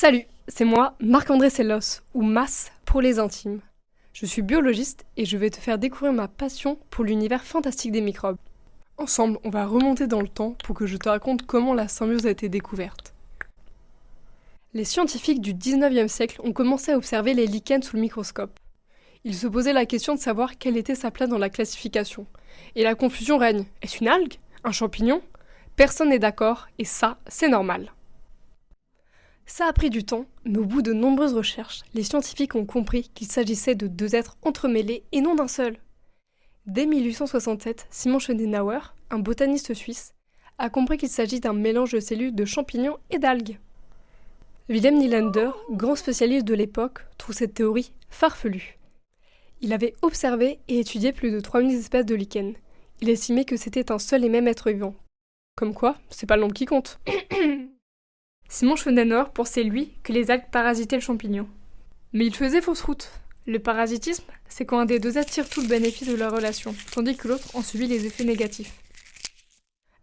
Salut, c'est moi, Marc-André Sellos, ou Mas pour les intimes. Je suis biologiste et je vais te faire découvrir ma passion pour l'univers fantastique des microbes. Ensemble, on va remonter dans le temps pour que je te raconte comment la symbiose a été découverte. Les scientifiques du 19e siècle ont commencé à observer les lichens sous le microscope. Ils se posaient la question de savoir quelle était sa place dans la classification. Et la confusion règne. Est-ce une algue ? Un champignon ? Personne n'est d'accord, et ça, c'est normal. Ça a pris du temps, mais au bout de nombreuses recherches, les scientifiques ont compris qu'il s'agissait de deux êtres entremêlés et non d'un seul. Dès 1867, Simon Schopenhauer, un botaniste suisse, a compris qu'il s'agit d'un mélange de cellules de champignons et d'algues. Wilhelm Nylander, grand spécialiste de l'époque, trouve cette théorie farfelue. Il avait observé et étudié plus de 3000 espèces de lichens. Il estimait que c'était un seul et même être vivant. Comme quoi, c'est pas le nombre qui compte. Simon Schopenhauer pensait, lui, que les algues parasitaient le champignon. Mais il faisait fausse route. Le parasitisme, c'est quand un des deux êtres tire tout le bénéfice de la relation, tandis que l'autre en subit les effets négatifs.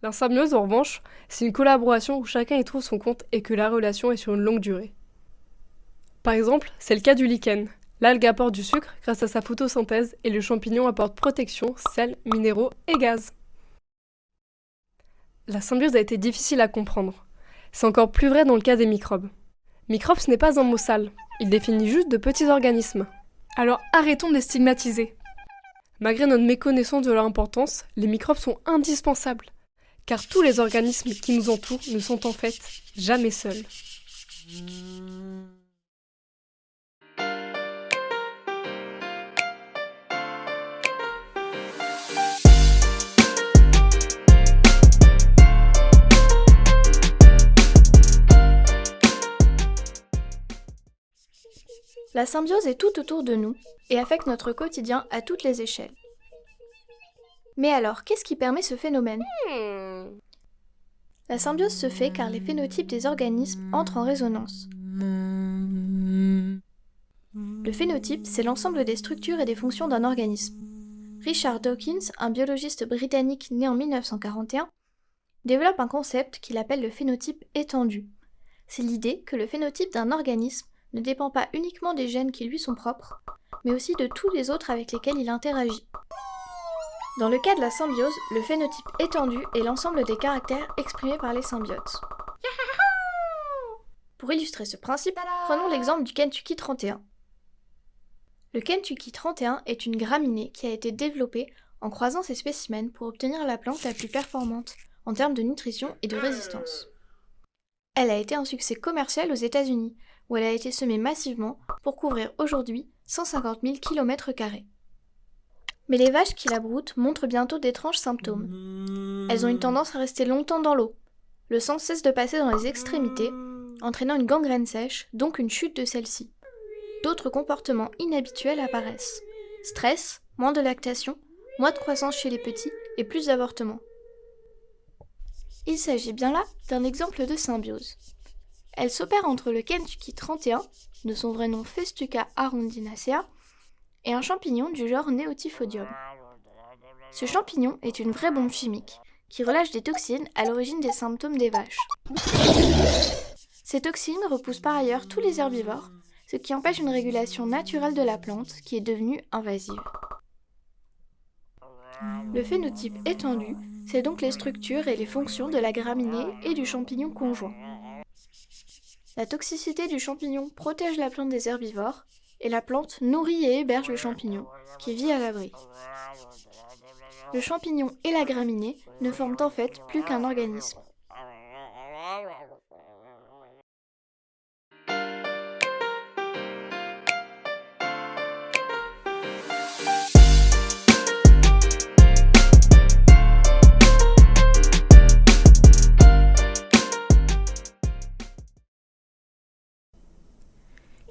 La symbiose, en revanche, c'est une collaboration où chacun y trouve son compte et que la relation est sur une longue durée. Par exemple, c'est le cas du lichen. L'algue apporte du sucre grâce à sa photosynthèse et le champignon apporte protection, sel, minéraux et gaz. La symbiose a été difficile à comprendre. C'est encore plus vrai dans le cas des microbes. Microbe, ce n'est pas un mot sale, il définit juste de petits organismes. Alors arrêtons de les stigmatiser. Malgré notre méconnaissance de leur importance, les microbes sont indispensables, car tous les organismes qui nous entourent ne sont en fait jamais seuls. La symbiose est tout autour de nous et affecte notre quotidien à toutes les échelles. Mais alors, qu'est-ce qui permet ce phénomène ? La symbiose se fait car les phénotypes des organismes entrent en résonance. Le phénotype, c'est l'ensemble des structures et des fonctions d'un organisme. Richard Dawkins, un biologiste britannique né en 1941, développe un concept qu'il appelle le phénotype étendu. C'est l'idée que le phénotype d'un organisme ne dépend pas uniquement des gènes qui lui sont propres, mais aussi de tous les autres avec lesquels il interagit. Dans le cas de la symbiose, le phénotype étendu est l'ensemble des caractères exprimés par les symbiotes. Pour illustrer ce principe, prenons l'exemple du Kentucky 31. Le Kentucky 31 est une graminée qui a été développée en croisant ses spécimens pour obtenir la plante la plus performante en termes de nutrition et de résistance. Elle a été un succès commercial aux États-Unis, où elle a été semée massivement pour couvrir aujourd'hui 150 000 km². Mais les vaches qui la broutent montrent bientôt d'étranges symptômes. Elles ont une tendance à rester longtemps dans l'eau. Le sang cesse de passer dans les extrémités, entraînant une gangrène sèche, donc une chute de celle-ci. D'autres comportements inhabituels apparaissent. Stress, moins de lactation, moins de croissance chez les petits et plus d'avortements. Il s'agit bien là d'un exemple de symbiose. Elle s'opère entre le Kentucky 31, de son vrai nom Festuca arundinacea, et un champignon du genre Neotyphodium. Ce champignon est une vraie bombe chimique, qui relâche des toxines à l'origine des symptômes des vaches. Ces toxines repoussent par ailleurs tous les herbivores, ce qui empêche une régulation naturelle de la plante qui est devenue invasive. Le phénotype étendu, c'est donc les structures et les fonctions de la graminée et du champignon conjoint. La toxicité du champignon protège la plante des herbivores, et la plante nourrit et héberge le champignon, qui vit à l'abri. Le champignon et la graminée ne forment en fait plus qu'un organisme.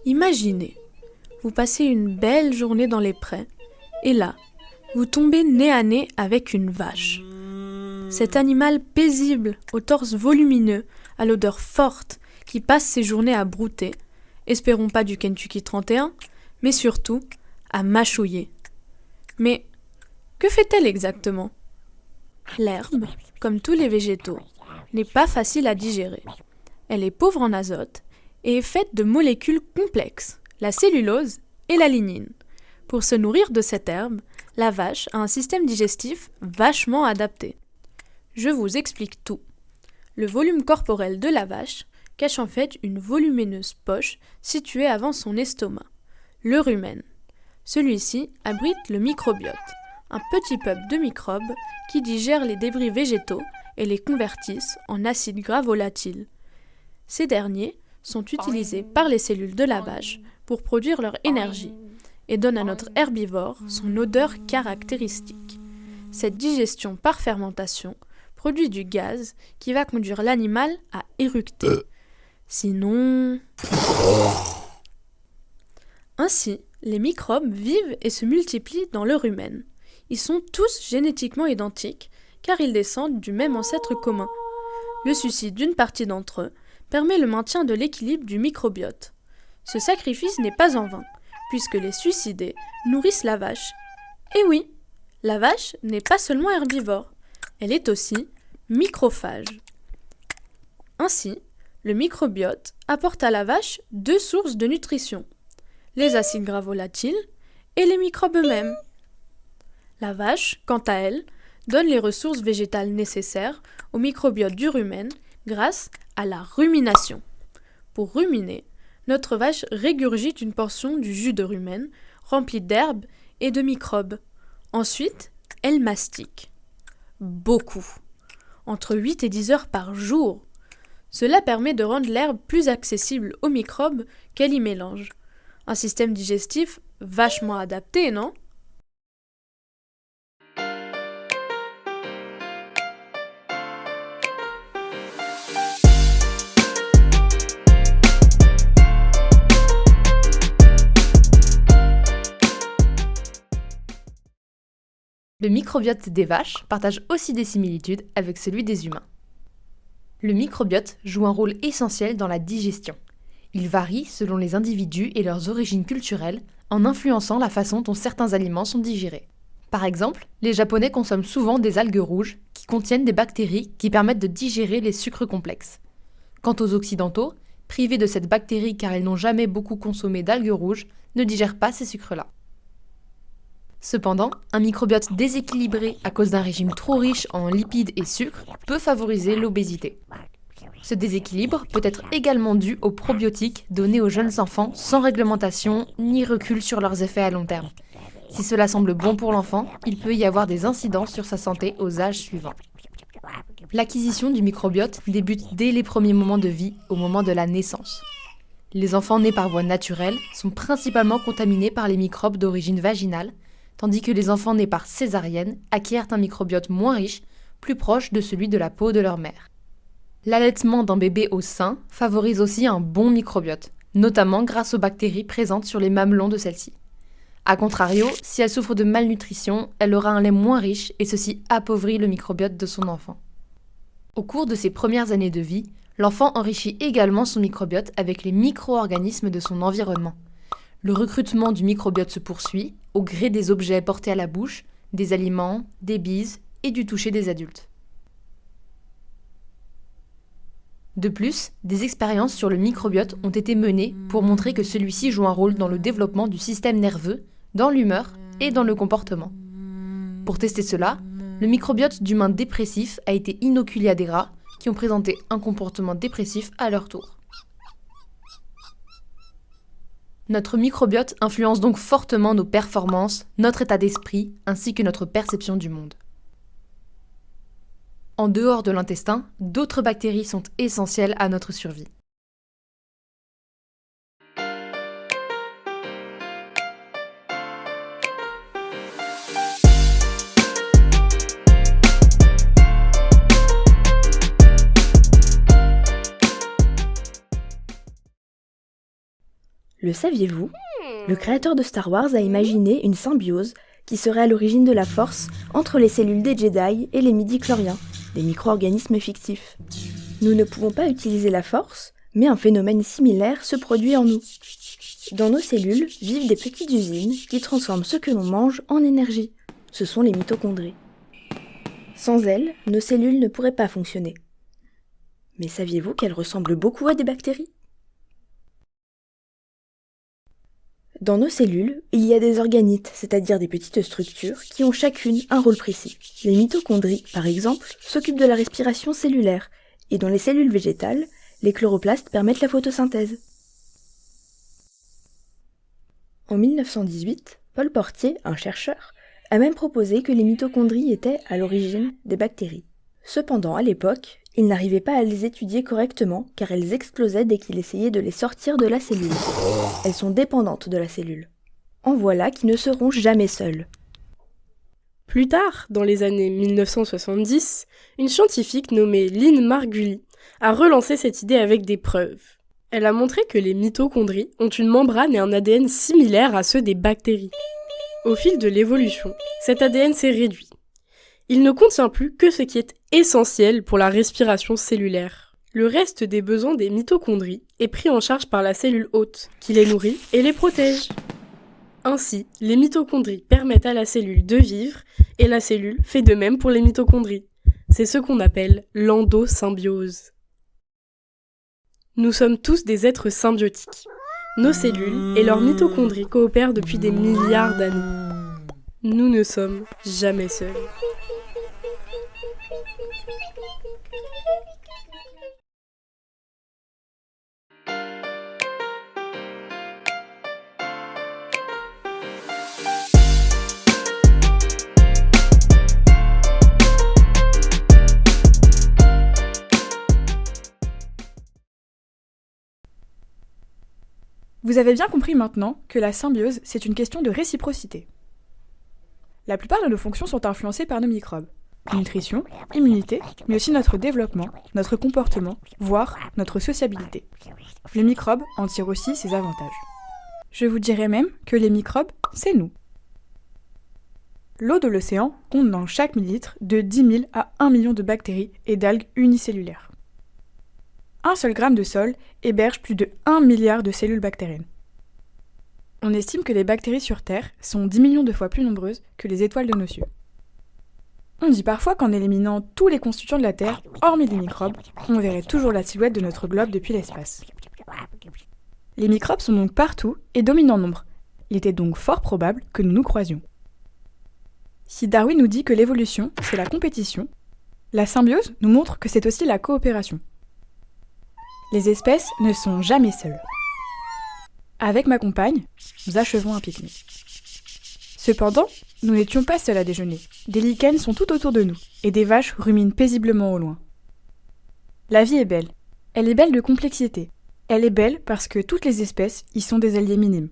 Imaginez, vous passez une belle journée dans les prés, et là, vous tombez nez à nez avec une vache. Cet animal paisible, au torse volumineux, à l'odeur forte, qui passe ses journées à brouter, espérons pas du Kentucky 31, mais surtout à mâchouiller. Mais que fait-elle exactement ? L'herbe, comme tous les végétaux, n'est pas facile à digérer. Elle est pauvre en azote et est faite de molécules complexes, la cellulose et la lignine. Pour se nourrir de cette herbe, la vache a un système digestif vachement adapté. Je vous explique tout. Le volume corporel de la vache cache en fait une volumineuse poche située avant son estomac, le rumen. Celui-ci abrite le microbiote, un petit peuple de microbes qui digèrent les débris végétaux et les convertissent en acides gras volatiles. Ces derniers sont utilisés par les cellules de la vache pour produire leur énergie et donnent à notre herbivore son odeur caractéristique. Cette digestion par fermentation produit du gaz qui va conduire l'animal à éructer. Sinon... Ainsi, les microbes vivent et se multiplient dans le rumen. Ils sont tous génétiquement identiques car ils descendent du même ancêtre commun. Le suicide d'une partie d'entre eux permet le maintien de l'équilibre du microbiote. Ce sacrifice n'est pas en vain, puisque les suicidés nourrissent la vache. Et oui, la vache n'est pas seulement herbivore, elle est aussi microphage. Ainsi, le microbiote apporte à la vache 2 sources de nutrition, les acides gras volatiles et les microbes eux-mêmes. La vache, quant à elle, donne les ressources végétales nécessaires au microbiote du rumen grâce à la rumination. Pour ruminer, notre vache régurgite une portion du jus de rumen rempli d'herbes et de microbes. Ensuite, elle mastique. Beaucoup. Entre 8 et 10 heures par jour. Cela permet de rendre l'herbe plus accessible aux microbes qu'elle y mélange. Un système digestif vachement adapté, non ? Le microbiote des vaches partage aussi des similitudes avec celui des humains. Le microbiote joue un rôle essentiel dans la digestion. Il varie selon les individus et leurs origines culturelles, en influençant la façon dont certains aliments sont digérés. Par exemple, les Japonais consomment souvent des algues rouges qui contiennent des bactéries qui permettent de digérer les sucres complexes. Quant aux Occidentaux, privés de cette bactérie car ils n'ont jamais beaucoup consommé d'algues rouges, ne digèrent pas ces sucres-là. Cependant, un microbiote déséquilibré à cause d'un régime trop riche en lipides et sucres peut favoriser l'obésité. Ce déséquilibre peut être également dû aux probiotiques donnés aux jeunes enfants sans réglementation ni recul sur leurs effets à long terme. Si cela semble bon pour l'enfant, il peut y avoir des incidences sur sa santé aux âges suivants. L'acquisition du microbiote débute dès les premiers moments de vie, au moment de la naissance. Les enfants nés par voie naturelle sont principalement contaminés par les microbes d'origine vaginale, tandis que les enfants nés par césarienne acquièrent un microbiote moins riche, plus proche de celui de la peau de leur mère. L'allaitement d'un bébé au sein favorise aussi un bon microbiote, notamment grâce aux bactéries présentes sur les mamelons de celle-ci. A contrario, si elle souffre de malnutrition, elle aura un lait moins riche et ceci appauvrit le microbiote de son enfant. Au cours de ses premières années de vie, l'enfant enrichit également son microbiote avec les micro-organismes de son environnement. Le recrutement du microbiote se poursuit au gré des objets portés à la bouche, des aliments, des bises et du toucher des adultes. De plus, des expériences sur le microbiote ont été menées pour montrer que celui-ci joue un rôle dans le développement du système nerveux, dans l'humeur et dans le comportement. Pour tester cela, le microbiote d'humains dépressifs a été inoculé à des rats qui ont présenté un comportement dépressif à leur tour. Notre microbiote influence donc fortement nos performances, notre état d'esprit, ainsi que notre perception du monde. En dehors de l'intestin, d'autres bactéries sont essentielles à notre survie. Le saviez-vous ? Le créateur de Star Wars a imaginé une symbiose qui serait à l'origine de la Force entre les cellules des Jedi et les midi-chloriens, des micro-organismes fictifs. Nous ne pouvons pas utiliser la Force, mais un phénomène similaire se produit en nous. Dans nos cellules vivent des petites usines qui transforment ce que l'on mange en énergie. Ce sont les mitochondries. Sans elles, nos cellules ne pourraient pas fonctionner. Mais saviez-vous qu'elles ressemblent beaucoup à des bactéries ? Dans nos cellules, il y a des organites, c'est-à-dire des petites structures qui ont chacune un rôle précis. Les mitochondries, par exemple, s'occupent de la respiration cellulaire, et dans les cellules végétales, les chloroplastes permettent la photosynthèse. En 1918, Paul Portier, un chercheur, a même proposé que les mitochondries étaient à l'origine des bactéries. Cependant, à l'époque, il n'arrivait pas à les étudier correctement car elles explosaient dès qu'il essayait de les sortir de la cellule. Elles sont dépendantes de la cellule. En voilà qui ne seront jamais seules. Plus tard, dans les années 1970, une scientifique nommée Lynn Margulis a relancé cette idée avec des preuves. Elle a montré que les mitochondries ont une membrane et un ADN similaires à ceux des bactéries. Au fil de l'évolution, cet ADN s'est réduit. Il ne contient plus que ce qui est essentiel pour la respiration cellulaire. Le reste des besoins des mitochondries est pris en charge par la cellule hôte, qui les nourrit et les protège. Ainsi, les mitochondries permettent à la cellule de vivre, et la cellule fait de même pour les mitochondries. C'est ce qu'on appelle l'endosymbiose. Nous sommes tous des êtres symbiotiques. Nos cellules et leurs mitochondries coopèrent depuis des milliards d'années. Nous ne sommes jamais seuls. Vous avez bien compris maintenant que la symbiose, c'est une question de réciprocité. La plupart de nos fonctions sont influencées par nos microbes. Nutrition, immunité, mais aussi notre développement, notre comportement, voire notre sociabilité. Les microbes en tirent aussi ses avantages. Je vous dirais même que les microbes, c'est nous. L'eau de l'océan compte dans chaque millilitre de 10 000 à 1 million de bactéries et d'algues unicellulaires. Un seul gramme de sol héberge plus de 1 milliard de cellules bactériennes. On estime que les bactéries sur Terre sont 10 millions de fois plus nombreuses que les étoiles de nos cieux. On dit parfois qu'en éliminant tous les constituants de la Terre, hormis les microbes, on verrait toujours la silhouette de notre globe depuis l'espace. Les microbes sont donc partout et dominent en nombre. Il était donc fort probable que nous nous croisions. Si Darwin nous dit que l'évolution, c'est la compétition, la symbiose nous montre que c'est aussi la coopération. Les espèces ne sont jamais seules. Avec ma compagne, nous achevons un pique-nique. Cependant, nous n'étions pas seuls à déjeuner. Des lichens sont tout autour de nous, et des vaches ruminent paisiblement au loin. La vie est belle. Elle est belle de complexité. Elle est belle parce que toutes les espèces y sont des alliés minimes.